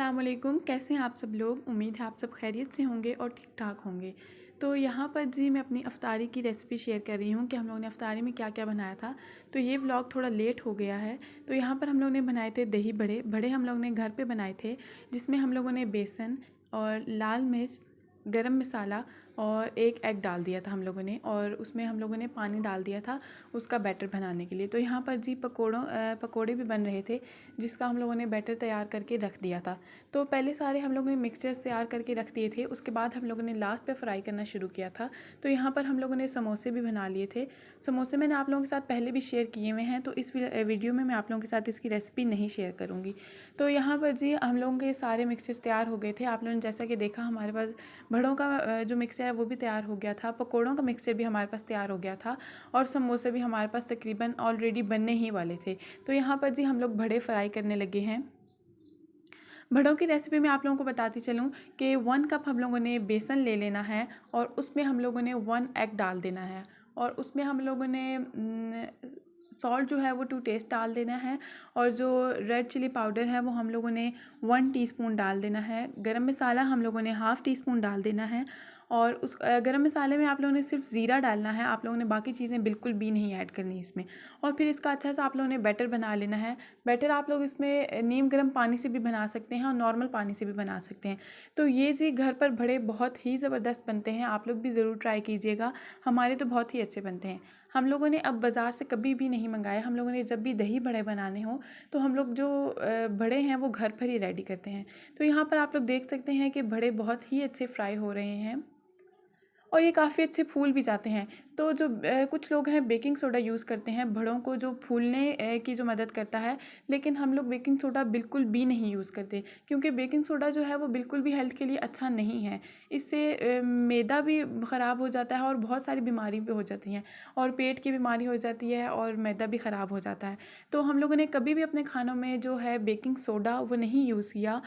अस्सलाम वालेकुम। कैसे हैं आप सब लोग। उम्मीद है आप सब खैरियत से होंगे और ठीक ठाक होंगे। तो यहाँ पर जी मैं अपनी अफ्तारी की रेसिपी शेयर कर रही हूँ कि हम लोगों ने अफ्तारी में क्या क्या बनाया था। तो ये व्लॉग थोड़ा लेट हो गया है। तो यहाँ पर हम लोगों ने बनाए थे दही बड़े। बड़े हम लोगों ने घर पे बनाए थे, जिसमें हम लोगों ने बेसन और लाल मिर्च, गरम मसाला और एक एग डाल दिया था हम लोगों ने, और उसमें हम लोगों ने पानी डाल दिया था उसका बैटर बनाने के लिए। तो यहाँ पर जी पकोड़े भी बन रहे थे, जिसका हम लोगों ने बैटर तैयार करके रख दिया था। तो पहले सारे हम लोगों ने मिक्सचर्स तैयार करके रख दिए थे, उसके बाद हम लोगों ने लास्ट पे फ्राई करना शुरू किया था। तो यहाँ पर हम लोगों ने समोसे भी बना लिए थे। समोसे मैंने आप लोगों के साथ पहले भी शेयर किए हुए हैं, तो इस वीडियो में मैं आप लोगों के साथ इसकी रेसिपी नहीं शेयर करूँगी। तो यहाँ पर जी हम लोगों के सारे मिक्सचर्स तैयार हो गए थे। आप लोगों ने जैसा कि देखा, हमारे पास बड़ों का जो मिक्सचर है वो भी तैयार हो गया था, पकोड़ों का मिक्सचर भी हमारे पास तैयार हो गया था, और समोसे भी हमारे पास तकरीबन ऑलरेडी बनने ही वाले थे। तो यहाँ पर जी हम लोग बड़े फ्राई करने लगे हैं। बड़ों की रेसिपी में आप लोगों को बताती चलूँ कि 1 कप हम लोगों ने बेसन ले लेना है, और उसमें हम लोगों ने 1 एग डाल देना है, और उसमें हम लोगों ने सॉल्ट जो है वो टू टेस्ट डाल देना है, और जो रेड चिली पाउडर है वो हम लोगों ने 1 टीस्पून डाल देना है। गरम मसाला हम लोगों ने हाफ़ टी स्पून डाल देना है, और उस गरम मसाले में आप लोगों ने सिर्फ ज़ीरा डालना है। आप लोगों ने बाकी चीज़ें बिल्कुल भी नहीं ऐड करनी इसमें। और फिर इसका अच्छा सा आप लोगों ने बैटर बना लेना है। बैटर आप लोग इसमें नीम गर्म पानी से भी बना सकते हैं और नॉर्मल पानी से भी बना सकते हैं। तो ये जी घर पर बड़े बहुत ही ज़बरदस्त बनते हैं, आप लोग भी ज़रूर ट्राई कीजिएगा। हमारे तो बहुत ही अच्छे बनते हैं। हम लोगों ने अब बाज़ार से कभी भी नहीं मंगाए। हम लोगों ने जब भी दही बड़े बनाने हों तो हम लोग जो बड़े हैं वो घर पर ही रेडी करते हैं। तो यहाँ पर आप लोग देख सकते हैं कि बड़े बहुत ही अच्छे फ्राई हो रहे हैं, और ये काफ़ी अच्छे फूल भी जाते हैं। तो जो कुछ लोग हैं बेकिंग सोडा यूज़ करते हैं बड़ों को जो फूलने की जो मदद करता है, लेकिन हम लोग बेकिंग सोडा बिल्कुल भी नहीं यूज़ करते, क्योंकि बेकिंग सोडा जो है वो बिल्कुल भी हेल्थ के लिए अच्छा नहीं है। इससे मैदा भी ख़राब हो जाता है और बहुत सारी बीमारी भी हो जाती हैं, और पेट की बीमारी हो जाती है और मैदा भी ख़राब हो जाता है। तो हम लोगों ने कभी भी अपने खानों में जो है बेकिंग सोडा वो नहीं यूज़ किया।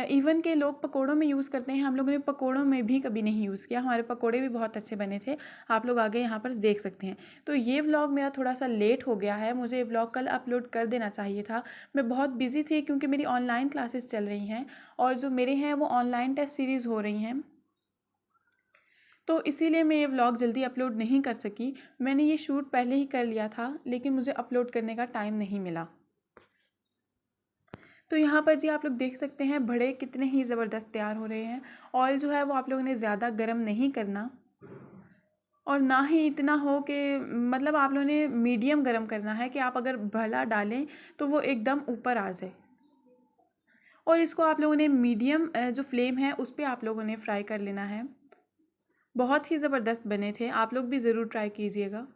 इवन के लोग पकोड़ों में यूज़ करते हैं, हम लोगों ने पकोड़ों में भी कभी नहीं यूज़ किया। हमारे पकोड़े भी बहुत अच्छे बने थे, आप लोग आगे यहाँ पर देख सकते हैं। तो ये व्लॉग मेरा थोड़ा सा लेट हो गया है, मुझे ये व्लॉग कल अपलोड कर देना चाहिए था। मैं बहुत बिज़ी थी क्योंकि मेरी ऑनलाइन क्लासेस चल रही हैं, और जो मेरे हैं वो ऑनलाइन टेस्ट सीरीज़ हो रही हैं, तो इसीलिए मैं ये व्लॉग जल्दी अपलोड नहीं कर सकी। मैंने ये शूट पहले ही कर लिया था, लेकिन मुझे अपलोड करने का टाइम नहीं मिला। तो यहाँ पर जी आप लोग देख सकते हैं बड़े कितने ही ज़बरदस्त तैयार हो रहे हैं। ऑयल जो है वो आप लोगों ने ज़्यादा गर्म नहीं करना, और ना ही इतना हो कि मतलब आप लोगों ने मीडियम गर्म करना है कि आप अगर भला डालें तो वो एकदम ऊपर आ जाए। और इसको आप लोगों ने मीडियम जो फ्लेम है उस पर आप लोगों ने फ्राई कर लेना है। बहुत ही ज़बरदस्त बने थे, आप लोग भी ज़रूर ट्राई कीजिएगा।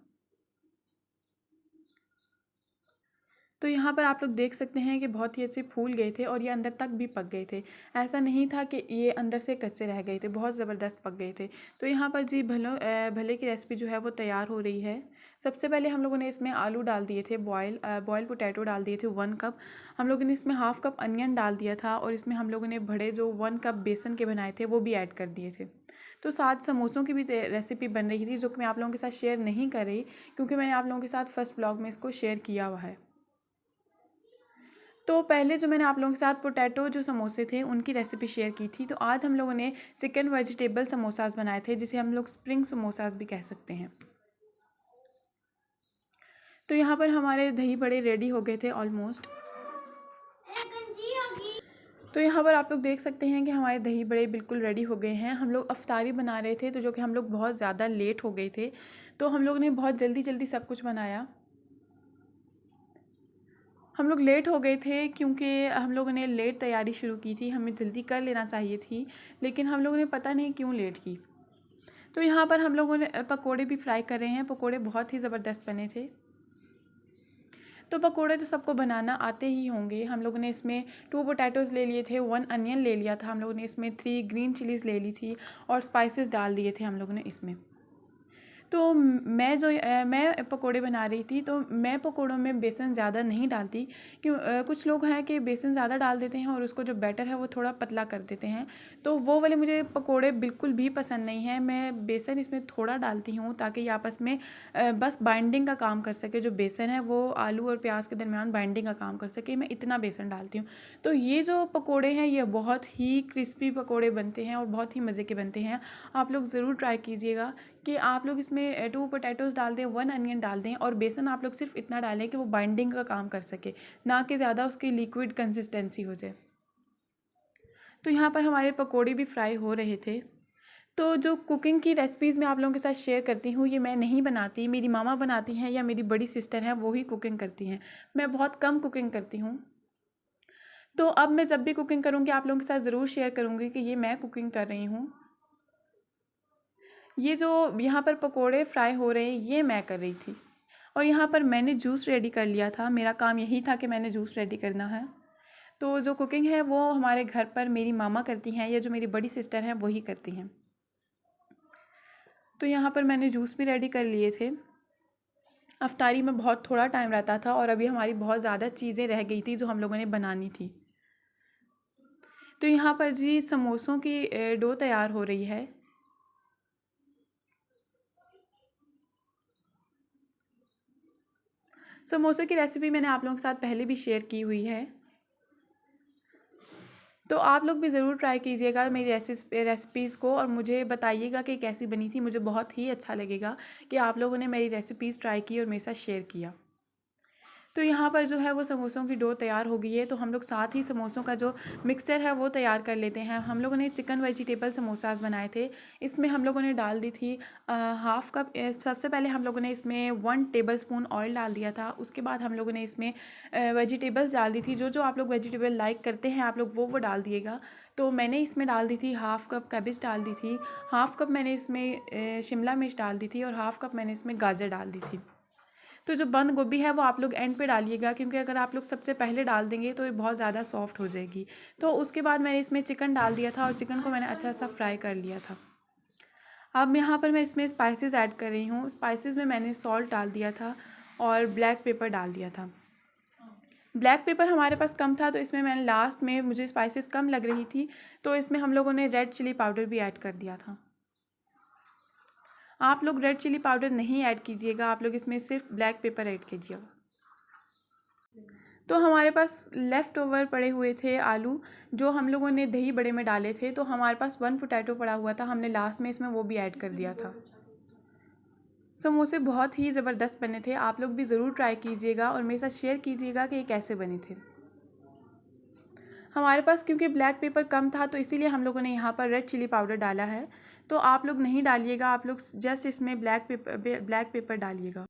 तो यहाँ पर आप लोग देख सकते हैं कि बहुत ही अच्छे फूल गए थे, और ये अंदर तक भी पक गए थे। ऐसा नहीं था कि ये अंदर से कच्चे रह गए थे, बहुत ज़बरदस्त पक गए थे। तो यहाँ पर जी भले की रेसिपी जो है वो तैयार हो रही है। सबसे पहले हम लोगों ने इसमें आलू डाल दिए थे, बॉयल पोटैटो डाल दिए थे 1 कप। हम लोगों ने इसमें हाफ़ कप अनियन डाल दिया था, और इसमें हम लोगों ने बड़े जो 1 कप बेसन के बनाए थे वो भी ऐड कर दिए थे। तो साथ समोसों की भी रेसिपी बन रही थी, जो कि मैं आप लोगों के साथ शेयर नहीं कर रही, क्योंकि मैंने आप लोगों के साथ फर्स्ट ब्लॉग में इसको शेयर किया हुआ है। तो पहले जो मैंने आप लोगों के साथ पोटैटो जो समोसे थे उनकी रेसिपी शेयर की थी, तो आज हम लोगों ने चिकन वेजिटेबल समोसास बनाए थे, जिसे हम लोग स्प्रिंग समोसास भी कह सकते हैं। तो यहाँ पर हमारे दही बड़े रेडी हो गए थे ऑलमोस्ट। तो यहाँ पर आप लोग देख सकते हैं कि हमारे दही बड़े बिल्कुल रेडी हो गए हैं। हम लोग अफ्तारी बना रहे थे, तो जो कि हम लोग बहुत ज़्यादा लेट हो गए थे, तो हम लोग ने बहुत जल्दी जल्दी सब कुछ बनाया। हम लोग लेट हो गए थे क्योंकि हम लोगों ने लेट तैयारी शुरू की थी, हमें जल्दी कर लेना चाहिए थी, लेकिन हम लोगों ने पता नहीं क्यों लेट की। तो यहाँ पर हम लोगों ने पकोड़े भी फ्राई कर रहे हैं। पकोड़े बहुत ही ज़बरदस्त बने थे। तो पकोड़े तो सबको बनाना आते ही होंगे। हम लोगों ने इसमें 2 पोटैटोज़ ले लिए थे, 1 अनियन ले लिया था हम लोगों ने, इसमें 3 ग्रीन चिलीज़ ले ली थी, और स्पाइसेस डाल दिए थे हम लोगों ने इसमें। तो मैं पकोड़े बना रही थी, तो मैं पकोड़ों में बेसन ज़्यादा नहीं डालती। कुछ लोग हैं कि बेसन ज़्यादा डाल देते हैं और उसको जो बैटर है वो थोड़ा पतला कर देते हैं, तो वो वाले मुझे पकोड़े बिल्कुल भी पसंद नहीं हैं। मैं बेसन इसमें थोड़ा डालती हूँ ताकि ये आपस में बस बाइंडिंग का काम कर सके। जो बेसन है वो आलू और प्याज के दरमियान बाइंडिंग का काम कर सके, मैं इतना बेसन डालती हूँ। तो ये जो पकोड़े हैं ये बहुत ही क्रिस्पी पकोड़े बनते हैं और बहुत ही मज़े के बनते हैं। आप लोग ज़रूर ट्राई कीजिएगा कि आप लोग इसमें 2 पोटैटोज़ डाल दें, 1 अनियन डाल दें और बेसन आप लोग सिर्फ इतना डालें कि वो बाइंडिंग का काम कर सके, ना कि ज़्यादा उसकी लिक्विड कंसिस्टेंसी हो जाए। तो यहाँ पर हमारे पकोड़े भी फ्राई हो रहे थे। तो जो कुकिंग की रेसिपीज़ मैं आप लोगों के साथ शेयर करती हूँ, ये मैं नहीं बनाती, मेरी मामा बनाती हैं या मेरी बड़ी सिस्टर हैं वो ही कुकिंग करती हैं। मैं बहुत कम कुकिंग करती हूँ। तो अब मैं जब भी कुकिंग करूँगी आप लोगों के साथ ज़रूर शेयर करूँगी कि ये मैं कुकिंग कर रही हूँ। ये जो यहाँ पर पकोड़े फ्राई हो रहे हैं ये मैं कर रही थी, और यहाँ पर मैंने जूस रेडी कर लिया था। मेरा काम यही था कि मैंने जूस रेडी करना है। तो जो कुकिंग है वो हमारे घर पर मेरी मामा करती हैं या जो मेरी बड़ी सिस्टर हैं वही करती हैं। तो यहाँ पर मैंने जूस भी रेडी कर लिए थे। अफ्तारी में बहुत थोड़ा टाइम रहता था और अभी हमारी बहुत ज़्यादा चीज़ें रह गई थी जो हम लोगों ने बनानी थी। तो यहाँ पर जी समोसों की डो तैयार हो रही है। समोसों की रेसिपी मैंने आप लोगों के साथ पहले भी शेयर की हुई है, तो आप लोग भी ज़रूर ट्राई कीजिएगा मेरी रेसिपीज़ को और मुझे बताइएगा कि कैसी बनी थी। मुझे बहुत ही अच्छा लगेगा कि आप लोगों ने मेरी रेसिपीज़ ट्राई की और मेरे साथ शेयर किया। तो यहाँ पर जो है वो समोसों की डो तैयार हो गई है, तो हम लोग साथ ही समोसों का जो मिक्सचर है वो तैयार कर लेते हैं। हम लोगों ने चिकन वेजिटेबल समोसास बनाए थे। इसमें हम लोगों ने डाल दी थी हाफ़ कप। सबसे पहले हम लोगों ने इसमें 1 टेबलस्पून ऑयल डाल दिया था। उसके बाद हम लोगों ने इसमें वेजिटेबल्स डाल दी थी। जो जो आप लोग वेजिटेबल लाइक करते हैं आप लोग वो डाल दिएगा। तो मैंने इसमें डाल दी थी हाफ़ कप कैबेज डाल दी थी, हाफ़ कप मैंने इसमें शिमला मिर्च डाल दी थी और हाफ़ कप मैंने इसमें गाजर डाल दी थी। तो जो बंद गोभी है वो आप लोग एंड पे डालिएगा, क्योंकि अगर आप लोग सबसे पहले डाल देंगे तो ये बहुत ज़्यादा सॉफ्ट हो जाएगी। तो उसके बाद मैंने इसमें चिकन डाल दिया था और चिकन को मैंने अच्छा सा फ्राई कर लिया था। अब यहाँ पर मैं इसमें स्पाइसेस ऐड कर रही हूँ। स्पाइसेस में मैंने सॉल्ट डाल दिया था और ब्लैक पेपर डाल दिया था। ब्लैक पेपर हमारे पास कम था तो इसमें मैंने लास्ट में, मुझे स्पाइसेस कम लग रही थी तो इसमें हम लोगों ने रेड चिली पाउडर भी ऐड कर दिया था। आप लोग रेड चिली पाउडर नहीं ऐड कीजिएगा, आप लोग इसमें सिर्फ ब्लैक पेपर ऐड कीजिएगा। तो हमारे पास लेफ़्ट ओवर पड़े हुए थे आलू, जो हम लोगों ने दही बड़े में डाले थे। तो हमारे पास 1 पोटैटो पड़ा हुआ था, हमने लास्ट में इसमें वो भी ऐड कर दिया था। समोसे बहुत ही ज़बरदस्त बने थे। आप लोग भी ज़रूर ट्राई कीजिएगा और मेरे साथ शेयर कीजिएगा कि ये कैसे बने थे। हमारे पास क्योंकि ब्लैक पेपर कम था तो इसीलिए हम लोगों ने यहाँ पर रेड चिली पाउडर डाला है। तो आप लोग नहीं डालिएगा, आप लोग जस्ट इसमें ब्लैक पेपर डालिएगा।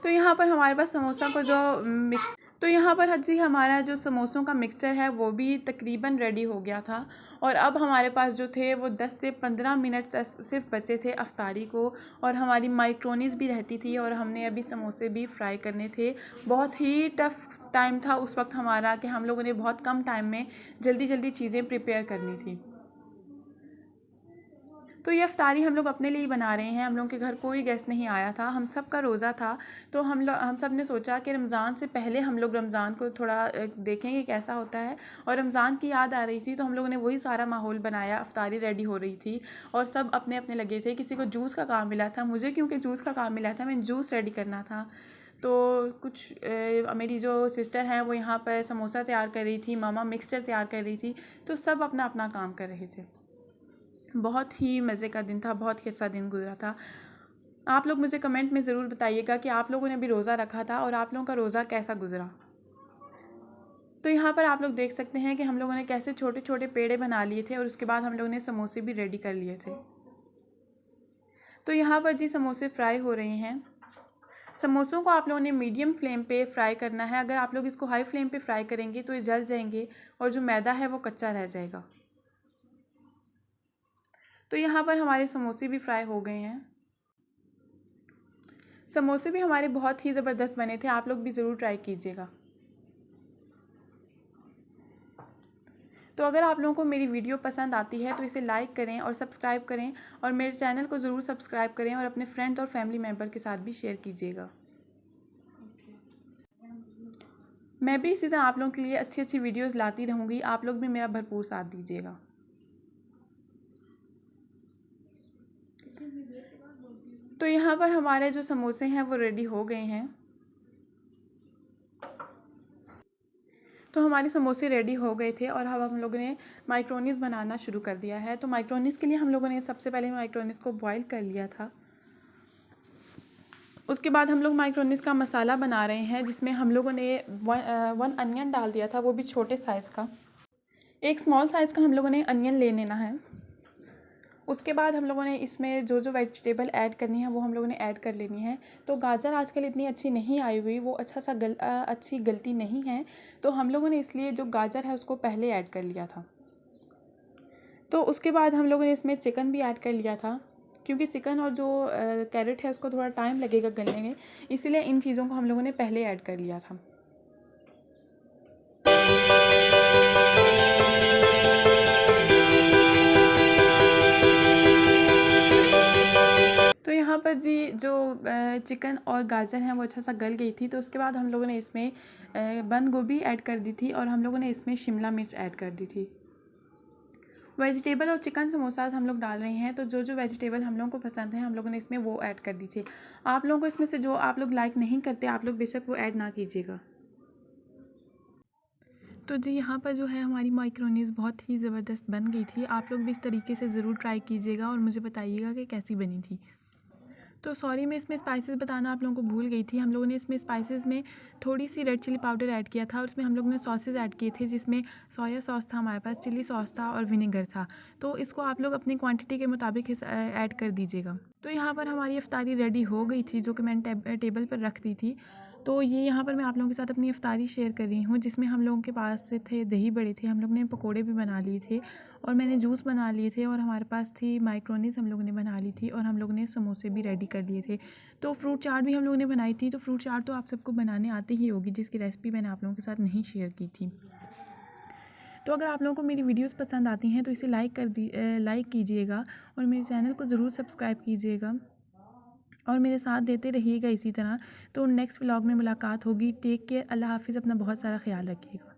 तो यहाँ पर हमारे पास समोसा को जो मिक्स तो यहाँ पर जी हमारा जो समोसों का मिक्सचर है वो भी तकरीबन रेडी हो गया था। और अब हमारे पास जो थे वो 10 से 15 मिनट सिर्फ बचे थे अफ्तारी को, और हमारी माइक्रोनीज़ भी रहती थी और हमने अभी समोसे भी फ्राई करने थे। बहुत ही टफ़ टाइम था उस वक्त हमारा कि हम लोगों ने बहुत कम टाइम में जल्दी जल्दी चीज़ें प्रिपेयर करनी थी। तो ये अफ्तारी हम लोग अपने लिए ही बना रहे हैं। हम लोगों के घर कोई गेस्ट नहीं आया था, हम सब का रोज़ा था। तो हम सब ने सोचा कि रमज़ान से पहले हम लोग रमज़ान को थोड़ा देखेंगे कैसा होता है, और रमज़ान की याद आ रही थी तो हम लोगों ने वही सारा माहौल बनाया। अफ्तारी रेडी हो रही थी और सब अपने अपने लगे थे। किसी को जूस का काम मिला था, मुझे क्योंकि जूस का काम मिला था, मैं जूस रेडी करना था। तो कुछ मेरी जो सिस्टर हैं वो यहाँ पर समोसा तैयार कर रही थी, मामा मिक्सचर तैयार कर रही थी। तो सब अपना अपना काम कर रहे थे। बहुत ही मज़े का दिन था, बहुत ही अच्छा दिन गुजरा था। आप लोग मुझे कमेंट में ज़रूर बताइएगा कि आप लोगों ने भी रोज़ा रखा था और आप लोगों का रोज़ा कैसा गुजरा। तो यहाँ पर आप लोग देख सकते हैं कि हम लोगों ने कैसे छोटे छोटे पेड़े बना लिए थे और उसके बाद हम लोगों ने समोसे भी रेडी कर लिए थे। तो यहाँ पर जी समोसे फ्राई हो रहे हैं। समोसों को आप लोगों ने मीडियम फ्लेम पे फ्राई करना है। अगर आप लोग इसको हाई फ्लेम पे फ्राई करेंगे तो ये जल जाएंगे और जो मैदा है वो कच्चा रह जाएगा। तो यहाँ पर हमारे समोसे भी फ्राई हो गए हैं। समोसे भी हमारे बहुत ही ज़बरदस्त बने थे, आप लोग भी ज़रूर ट्राई कीजिएगा। तो अगर आप लोगों को मेरी वीडियो पसंद आती है तो इसे लाइक करें और सब्सक्राइब करें, और मेरे चैनल को ज़रूर सब्सक्राइब करें और अपने फ्रेंड्स और फैमिली मेम्बर के साथ भी शेयर कीजिएगा। मैं भी इसी तरह आप लोगों के लिए अच्छी अच्छी वीडियोज़ लाती रहूँगी। आप लोग भी मेरा भरपूर साथ दीजिएगा। तो यहाँ पर हमारे जो समोसे हैं वो रेडी हो गए हैं। तो हमारे समोसे रेडी हो गए थे और अब हम लोगों ने माइक्रोनीस बनाना शुरू कर दिया है। तो माइक्रोनीस के लिए हम लोगों ने सबसे पहले माइक्रोनीस को बॉईल कर लिया था। उसके बाद हम लोग माइक्रोनीस का मसाला बना रहे हैं, जिसमें हम लोगों ने वन अनियन डाल दिया था, वो भी छोटे साइज़ का। एक स्मॉल साइज़ का हम लोगों ने अनियन ले लेना है। उसके बाद हम लोगों ने इसमें जो जो वेजिटेबल ऐड करनी है वो हम लोगों ने ऐड कर लेनी है। तो गाजर आजकल इतनी अच्छी नहीं आई हुई, वो अच्छी गलती नहीं है, तो हम लोगों ने इसलिए जो गाजर है उसको पहले ऐड कर लिया था। तो उसके बाद हम लोगों ने इसमें चिकन भी ऐड कर लिया था, क्योंकि चिकन और जो कैरेट है उसको थोड़ा टाइम लगेगा गलने में, इसीलिए इन चीज़ों को हम लोगों ने पहले ऐड कर लिया था। तो यहाँ पर जी जो चिकन और गाजर हैं वो अच्छा सा गल गई थी। तो उसके बाद हम लोगों ने इसमें बंद गोभी ऐड कर दी थी और हम लोगों ने इसमें शिमला मिर्च ऐड कर दी थी। वेजिटेबल और चिकन समोसा हम लोग डाल रहे हैं, तो जो जो वेजिटेबल हम लोगों को पसंद है हम लोगों ने इसमें वो ऐड कर दी थी। आप लोगों को इसमें से जो आप लोग लाइक नहीं करते, आप लोग बेशक वो ऐड ना कीजिएगा। तो जी यहाँ पर जो है हमारी माइक्रोनीस बहुत ही ज़बरदस्त बन गई थी। आप लोग भी इस तरीके से ज़रूर ट्राई कीजिएगा और मुझे बताइएगा कि कैसी बनी थी। तो सॉरी, मैं इसमें स्पाइसेस बताना आप लोगों को भूल गई थी। हम लोगों ने इसमें स्पाइसेस में थोड़ी सी रेड चिली पाउडर ऐड किया था और उसमें हम लोगों ने सॉसेस ऐड किए थे, जिसमें सोया सॉस था हमारे पास, चिली सॉस था और विनेगर था। तो इसको आप लोग अपनी क्वांटिटी के मुताबिक ऐड कर दीजिएगा। तो यहाँ पर हमारी इफ्तारी रेडी हो गई थी, जो कि मैंने टेबल पर रख दी थी। तो ये यहाँ पर मैं आप लोगों के साथ अपनी इफ्तारी शेयर कर रही हूँ, जिसमें हम लोगों के पास से थे दही बड़े थे, हम लोग ने पकोड़े भी बना लिए थे और मैंने जूस बना लिए थे, और हमारे पास थी माइक्रोनीस हम लोगों ने बना ली थी, और हम लोगों ने समोसे भी रेडी कर लिए थे। तो फ्रूट चाट भी हम लोगों ने बनाई थी। तो फ्रूट चाट तो आप सबको बनाने आती ही होगी, जिसकी रेसिपी मैंने आप लोगों के साथ नहीं शेयर की थी। तो अगर आप लोगों को मेरी वीडियोस पसंद आती हैं तो इसे लाइक कीजिएगा और मेरे चैनल को ज़रूर सब्सक्राइब कीजिएगा और मेरे साथ देते रहिएगा इसी तरह। तो नेक्स्ट व्लॉग में मुलाकात होगी। टेक केयर, अल्लाह हाफ़िज़, अपना बहुत सारा ख्याल रखिएगा।